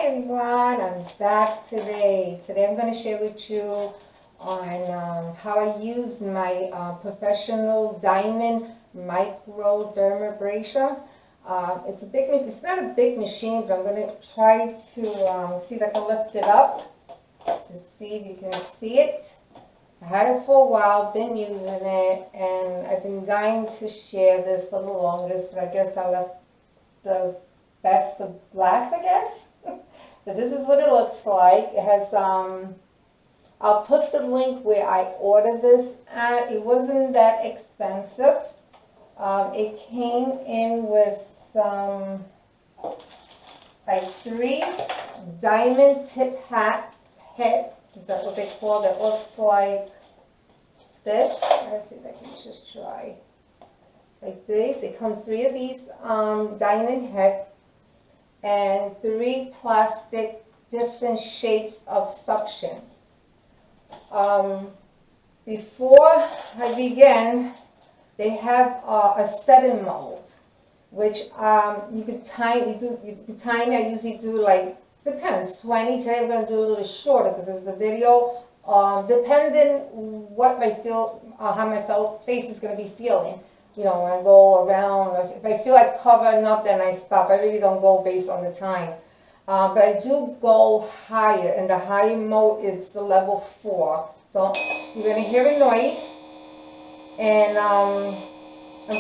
everyone, I'm back today. Today I'm going to share with you on how I use my professional diamond microdermabrasion. It's not a big machine, but I'm going to try to see if I can lift it up to see if you can see it. I had it for a while, been using it, and I've been dying to share this for the longest, but I guess I left the best for last, I guess. But this is what it looks like. It has, I'll put the link where I ordered this at. It wasn't that expensive. It came in with some, like 3 diamond tip head. Is that what they call it? That looks like this. Let's see if I can just try. Like this. It comes 3 of these diamond head and 3 plastic different shapes of suction. Before I begin, they have a setting mold, which you could time. You could time. I usually do like, depends, 20. Today I'm going to do a little shorter because this is a video. Depending what how my face is going to be feeling. You know, when I go around, if I feel like cover enough, then I stop. I really don't go based on the time. But I do go higher, and the higher mode is the level 4. So you're going to hear a noise, and I'm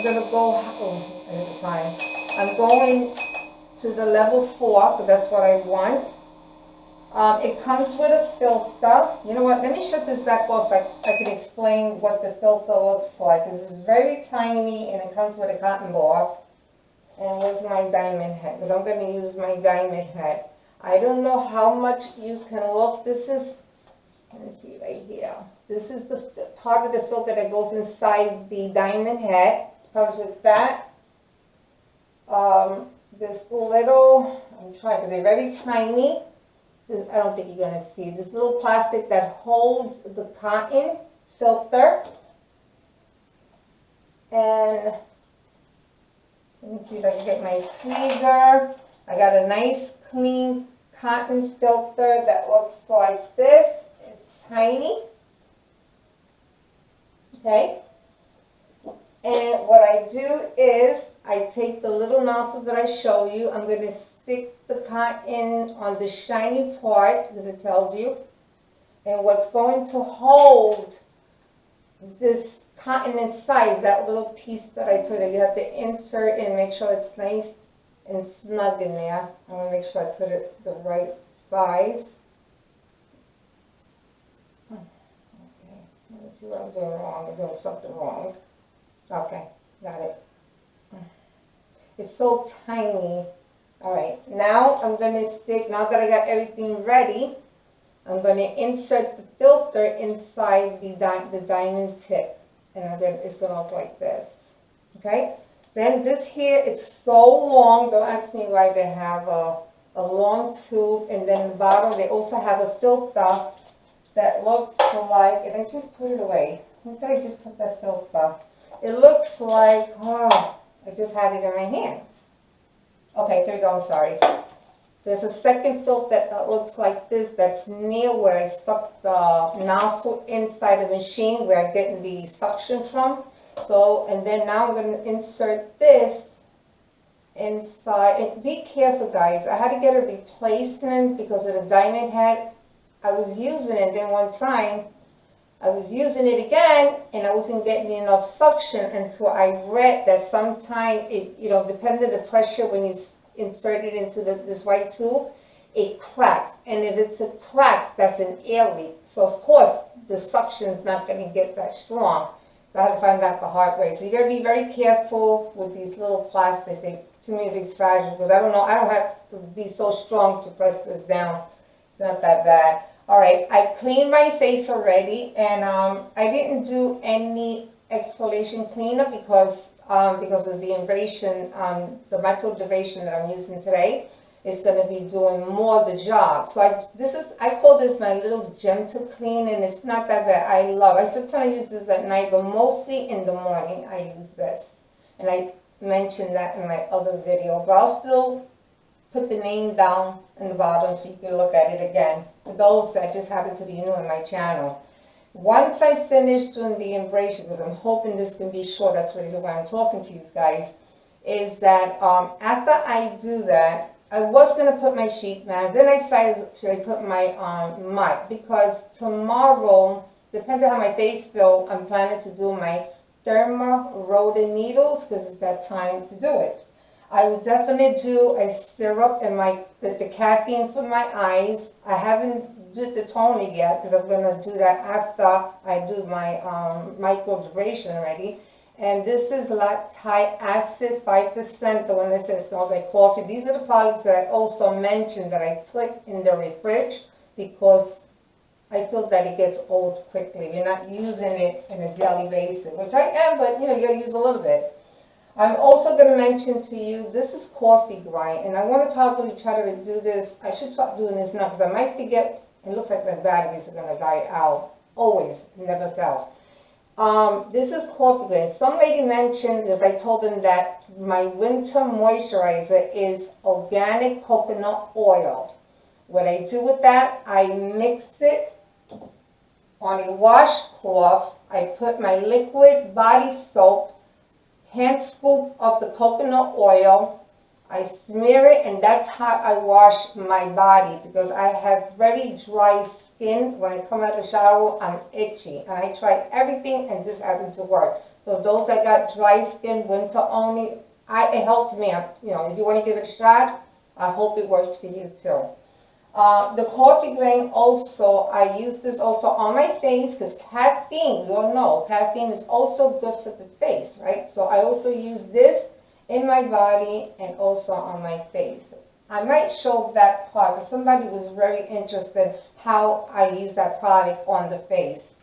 going to go, at the time, I'm going to the level 4, because that's what I want. It comes with a filter. You know what, let me shut this back off so I can explain what the filter looks like. This is very tiny, and it comes with a cotton ball. And where's my diamond head? Because I'm going to use my diamond head. I don't know how much you can look. This is, let me see right here. This is the part of the filter that goes inside the diamond head. Comes with that. This little, I'm trying because they're very tiny. This, I don't think you're going to see. This little plastic that holds the cotton filter. And let me see if I can get my tweezer. I got a nice clean cotton filter that looks like this. It's tiny. Okay. And what I do is I take the little nozzle that I show you. I'm going to stick the cotton on the shiny part, because it tells you. And what's going to hold this cotton inside is that little piece that I told you. You have to insert and make sure it's nice and snug in there. I'm going to make sure I put it the right size. Okay, let me see what I'm doing wrong. I'm doing something wrong. Okay, got it. It's so tiny. All right, now I'm going to stick, now that I got everything ready, I'm going to insert the filter inside the diamond tip. And then it's going to look like this. Okay? Then this here, it's so long. Don't ask me why they have a long tube. And then the bottom, they also have a filter that looks like, and I just put it away. Where did I just put that filter? It looks like, oh, I just had it in my hands. Okay, here we go, I'm sorry. There's a second filter that looks like this that's near where I stuck the nozzle inside the machine where I'm getting the suction from. So, and then now I'm going to insert this inside. And be careful, guys. I had to get a replacement because of the diamond head. I was using it, then one time I was using it again, and I wasn't getting enough suction until I read that sometimes it, you know, depending on the pressure when you insert it into this white tube, it cracks. And if it's a crack, that's an air leak. So of course, the suction is not going to get that strong. So I had to find out the hard way. So you got to be very careful with these little plastic. To me, these fragile, because I don't know, I don't have to be so strong to press this down. It's not that bad. All right, I cleaned my face already, and I didn't do any exfoliation cleanup because of the abrasion, the microdermabrasion that I'm using today. It's going to be doing more the job. So I call this my little gentle clean, and it's not that bad. I sometimes use this at night, but mostly in the morning I use this. And I mentioned that in my other video, but I'll still put the name down in the bottom so you can look at it again. For those that just happen to be new in my channel. Once I finish doing the abrasion, because I'm hoping this can be short, that's the reason why I'm talking to you guys, is that after I do that, I was going to put my sheet mask, then I decided to put my mud, because tomorrow, depending on how my face feels, I'm planning to do my derma needles, because it's that time to do it. I will definitely do a syrup and the caffeine for my eyes. I haven't did the toner yet because I'm going to do that after I do my microdermabrasion already. And this is Lactic Acid 5%, the one that says smells like coffee. These are the products that I also mentioned that I put in the fridge because I feel that it gets old quickly. You're not using it on a daily basis, which I am, but you know, you gotta use a little bit. I'm also going to mention to you, this is coffee grind, and I want to probably try to do this. I should stop doing this now because I might forget. It looks like my batteries are going to die out. Always, never fail. This is coffee grind. Some lady mentioned, because I told them that my winter moisturizer is organic coconut oil. What I do with that, I mix it on a washcloth. I put my liquid body soap, hand scoop of the coconut oil, I smear it, and that's how I wash my body because I have very dry skin. When I come out of the shower, I'm itchy, and I tried everything, and this happened to work. So those that got dry skin, winter only, it helped me. You know, if you want to give it a shot, I hope it works for you too. The coffee grain also, I use this also on my face because caffeine, you all know, caffeine is also good for the face, right? So I also use this in my body and also on my face. I might show that part because somebody was very interested how I use that product on the face.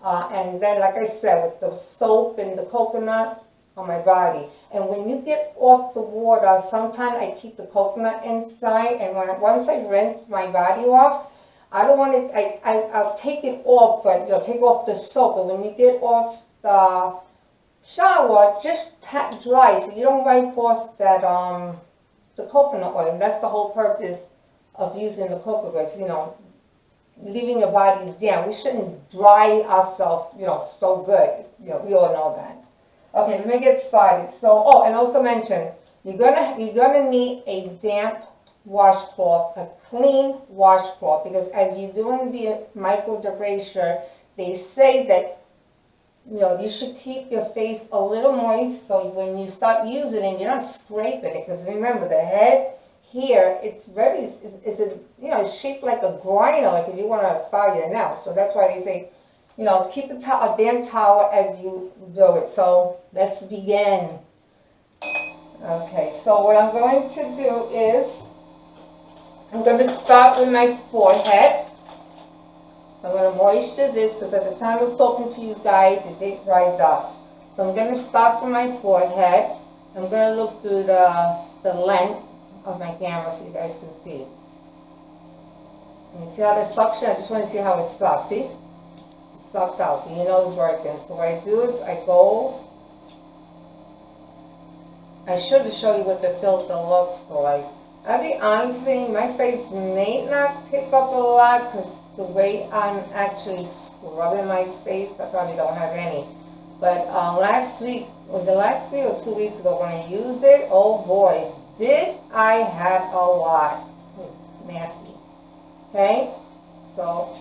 And then, like I said, with the soap and the coconut on my body. And when you get off the water, sometimes I keep the coconut inside, and once I rinse my body off, I don't want it, I'll take it off, but you know, take off the soap. But when you get off the shower, just pat dry so you don't wipe off that the coconut oil. And that's the whole purpose of using the coconut, you know, leaving your body down. We shouldn't dry ourselves, you know, so good. You know, we all know that. Okay, let me get started. So, and also mention, you're gonna need a damp washcloth, a clean washcloth, because as you're doing the microdermabrasion, they say that you know you should keep your face a little moist, so when you start using it, you're not scraping it. Because remember, the head here, it's it's shaped like a grinder, like if you want to file your nails. So that's why they say, you know, keep a damp towel as you do it. So let's begin. Okay, so what I'm going to do is, I'm going to start with my forehead. So I'm going to moisture this because at the time I was talking to you guys, it did dry up. So I'm going to start from my forehead. I'm going to look through the length of my camera so you guys can see. And you see how the suction? I just want to see how it sucks. See? Sucks out, so you know it's working. So what I do is I should show you what the filter looks like. I'll be honest with you, my face may not pick up a lot because the way I'm actually scrubbing my face, I probably don't have any. But last week, was it last week or 2 weeks ago when I used it? Oh boy, did I have a lot. It was nasty. Okay, so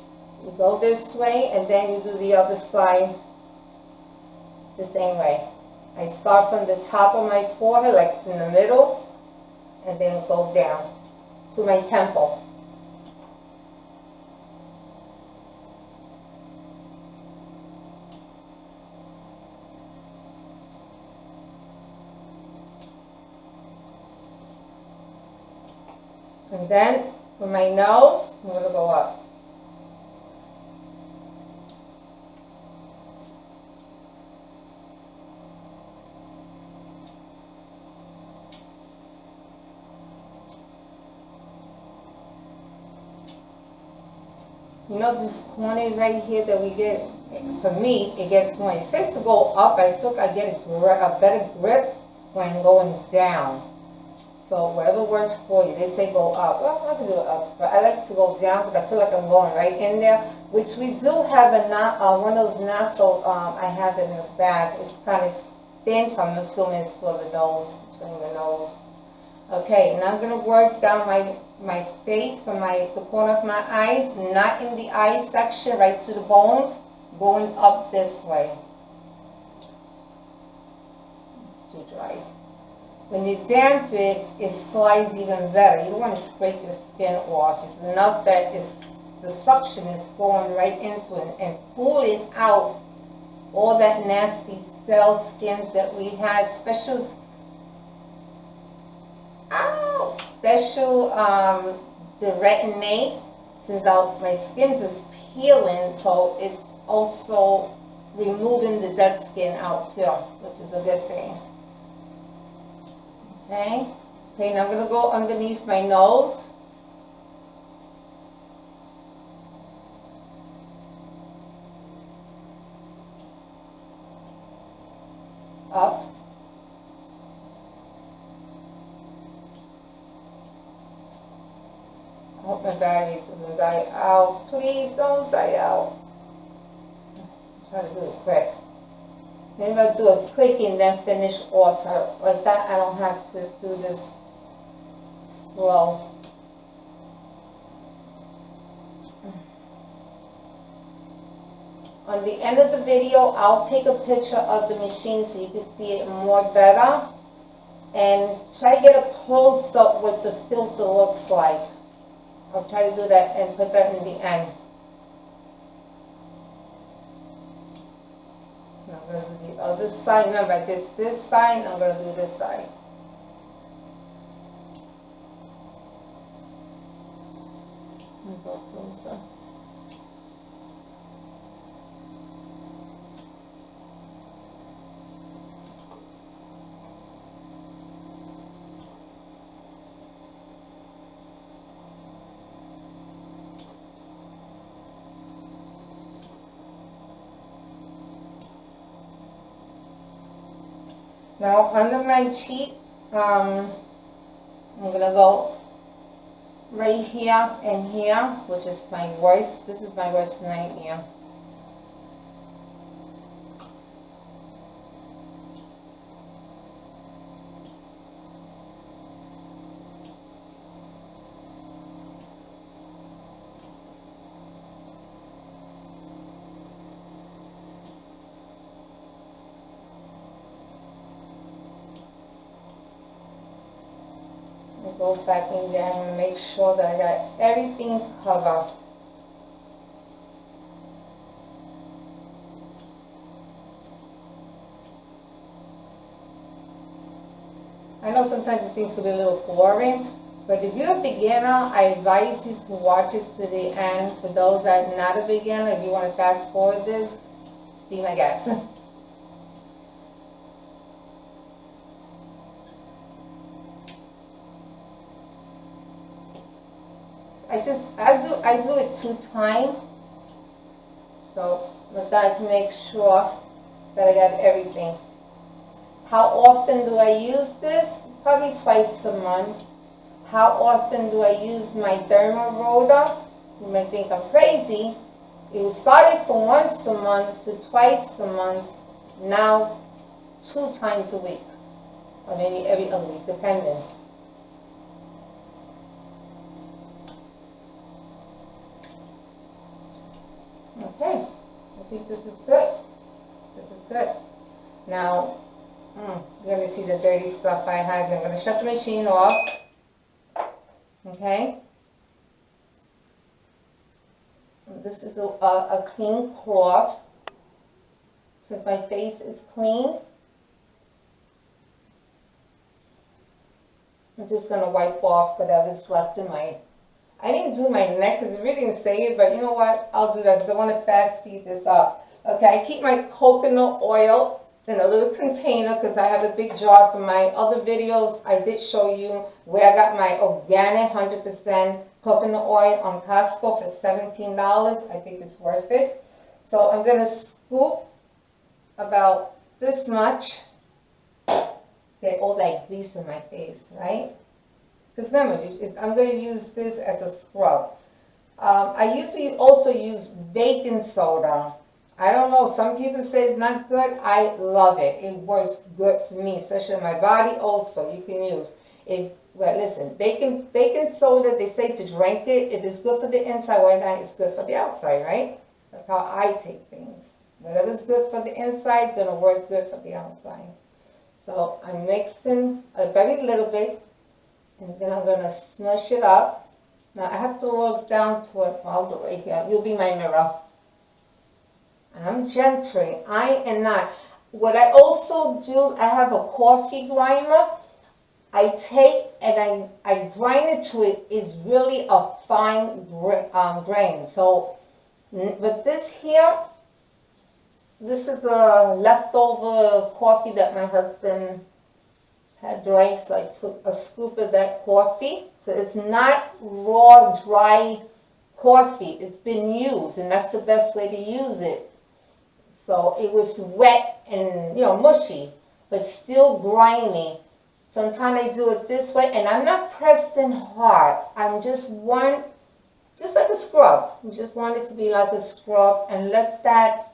you go this way, and then you do the other side the same way. I start from the top of my forehead, like in the middle, and then go down to my temple. And then with my nose, I'm going to go up. You know this corner right here that we get, for me, it gets more. It says to go up, but I feel I get a better grip when I'm going down. So whatever works for you. They say go up. Well, I can do it up, but I like to go down because I feel like I'm going right in there. Which we do have one of those nostril. I have it in the back. It's kind of thin, so I'm assuming it's for the nose, between the nose. Okay, now I'm gonna work down my face from the corner of my eyes, not in the eye section, right to the bones, going up this way. It's too dry. When you damp it, it slides even better. You don't want to scrape your skin off. It's enough that the suction is going right into it and pulling out all that nasty cell skins that we had. Special the retinate, since my skin is peeling, so it's also removing the dead skin out too, which is a good thing. Okay, now I'm going to go underneath my nose. Up. I hope my batteries doesn't die out. Please don't die out. I'm trying to do it quick. Maybe I'll do it quick and then finish off. So like that, I don't have to do this slow. On the end of the video, I'll take a picture of the machine so you can see it more better. And try to get a close-up what the filter looks like. I'll try to do that and put that in the end. Now I'm going to do the other side. Remember, I did this side, I'm going to do this side. Let me go closer. Now under my cheek, I'm going to go right here and here, which is my worst. This is my worst nightmare. Go back in there. I'm going to make sure that I got everything covered. I know sometimes these things can be a little boring, but if you're a beginner, I advise you to watch it to the end. For those that are not a beginner, if you want to fast forward this, be my guest. I do it 2 times, so with that, make sure that I got everything. How often do I use this? Probably twice a month. How often do I use my derma roller? You may think I'm crazy. It started from once a month to twice a month, now 2 times a week, or maybe every other week, depending. Okay, I think this is good. This is good. Now, you're going to see the dirty stuff I have. I'm going to shut the machine off. Okay. This is a clean cloth. Since my face is clean, I'm just going to wipe off whatever's left in my... I didn't do my neck because it really didn't say it, but you know what? I'll do that because I want to fast speed this up. Okay, I keep my coconut oil in a little container because I have a big jar. For my other videos, I did show you where I got my organic 100% coconut oil on Costco for $17. I think it's worth it. So I'm going to scoop about this much. Get all that grease in my face, right? Because remember, I'm going to use this as a scrub. I usually also use baking soda. I don't know, some people say it's not good. I love it. It works good for me, especially my body also. You can use it. Well, listen, baking soda, they say to drink it. If it's good for the inside, why not? It's good for the outside, right? That's how I take things. Whatever's good for the inside is going to work good for the outside. So I'm mixing a very little bit, and then I'm going to smush it up. Now I have to look down to it. I'll do it right here. You'll be my mirror. And I'm gently. I am not. What I also do, I have a coffee grinder. I take and I grind it to it is really a fine grain. So with this here, this is a leftover coffee that my husband had drank, so I took a scoop of that coffee. So it's not raw, dry coffee. It's been used, and that's the best way to use it. So it was wet and, mushy, but still grimy. Sometimes I do it this way, and I'm not pressing hard. I'm just like a scrub. You just want it to be like a scrub, and let that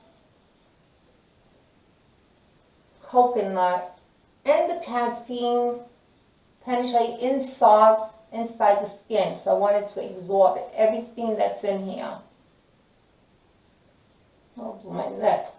coconut and the caffeine penetrate inside the skin. So I want it to absorb everything that's in here. I'll do my neck.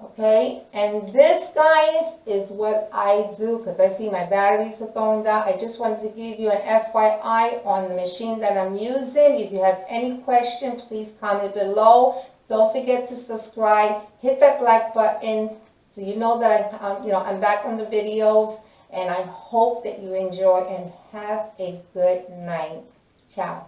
Okay, and this, guys, is what I do because I see my batteries are going down. I just wanted to give you an FYI on the machine that I'm using. If you have any question, please comment below. Don't forget to subscribe. Hit that like button so you know that I'm back on the videos. And I hope that you enjoy and have a good night. Ciao.